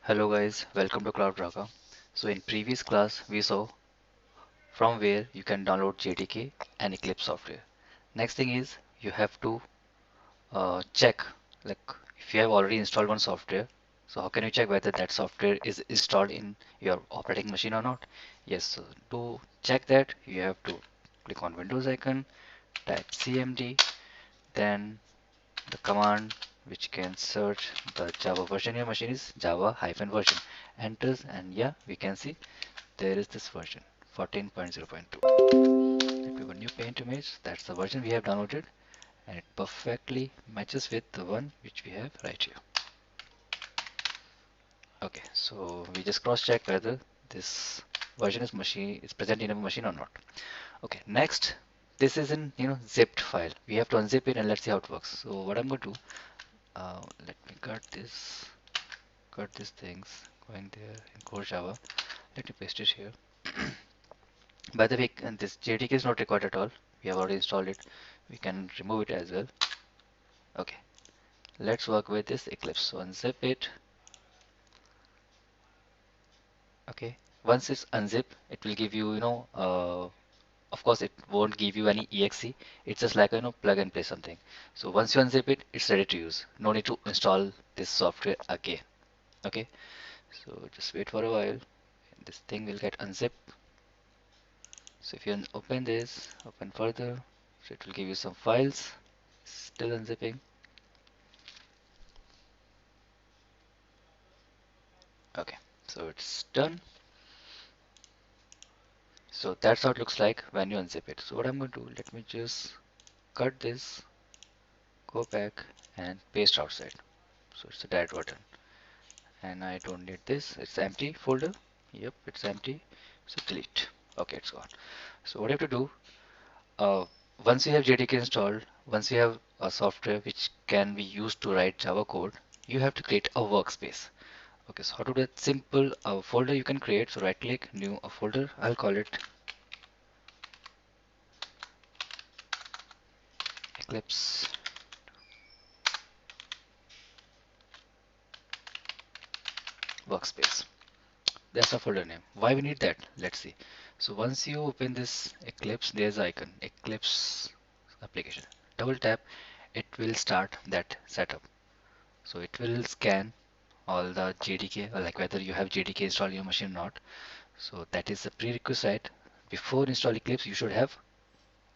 Hello guys, welcome to CloudRaga. So in previous class we saw from where you can download JDK and Eclipse software. Next thing is you have to check like if you have already installed one software. So how can you check whether that software is installed in your operating machine or not? Yes, so to check that you have to click on Windows icon, type CMD, then the command which can search the Java version your machine is Java hyphen version. Enters and yeah, we can see there is this version 14.0.2. Let me go new paint image. That's the version we have downloaded and it perfectly matches with the one which we have right here. Okay, so we just cross check whether this version is present in a machine or not. Okay, next this is in zipped file. We have to unzip it and let's see how it works. So what I'm going to do, let me cut these things going there in core Java. Let me paste it here. By the way, and this JDK is not required at all. We have already installed it. We can remove it as well. Okay, let's work with this Eclipse. So unzip it. Okay, once it's unzip, it will give you, of course, it won't give you any exe. It's just like plug and play something. So once you unzip it, it's ready to use. No need to install this software again. Okay, so just wait for a while. This thing will get unzipped. So if you open this, open further, so it will give you some files. Still unzipping. Okay, so it's done. So that's how it looks like when you unzip it. So what I'm going to do, let me just cut this, go back and paste outside. So it's a dead button and I don't need this. It's empty folder. Yep, it's empty. So delete. Okay, it's gone. So what you have to do, uh, once you have JDK installed, once you have a software which can be used to write Java code, you have to create a workspace. Okay, so how to do that? Simple folder you can create. So right click, new a folder. I'll call it Eclipse workspace. That's a folder name. Why we need that? Let's see. So once you open this Eclipse, there's icon Eclipse application. Double tap, it will start that setup. So it will scan all the JDK, or like whether you have JDK installed in your machine or not. So that is a prerequisite. Before install Eclipse, you should have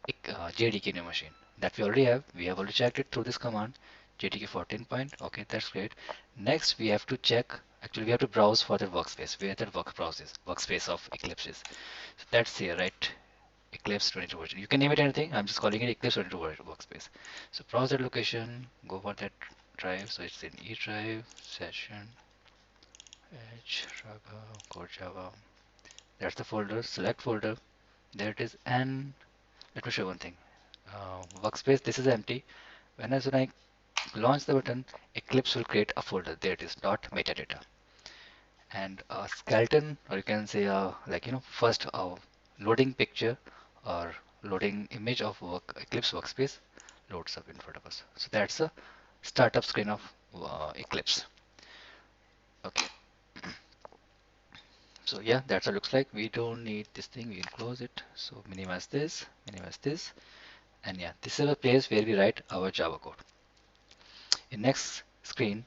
JDK in your machine. That we already have. We have already checked it through this command. JDK 14 point. Okay, that's great. Next, we have to check. Actually, we have to browse for the workspace. Where that workspace of Eclipse is. So that's here, right? Eclipse 22 version. You can name it anything. I'm just calling it Eclipse 22 workspace. So browse that location. Go for that drive. So it's in E drive session. H Raga Core Java. That's the folder. Select folder. There it is. And let me show one thing. Workspace. This is empty. When I launch the button, Eclipse will create a folder. There it is, dot metadata. And a skeleton, or you can say, first loading picture or loading image of Eclipse workspace loads up in front of us. So that's the startup screen of Eclipse. Okay. So yeah, that's what it looks like. We don't need this thing. We can close it. So minimize this, and yeah, this is a place where we write our Java code. In next screen,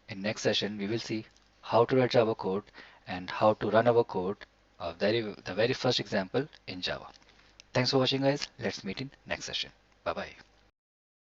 in next session, we will see how to write Java code and how to run our code, the very first example in Java. Thanks for watching guys. Let's meet in next session. Bye bye.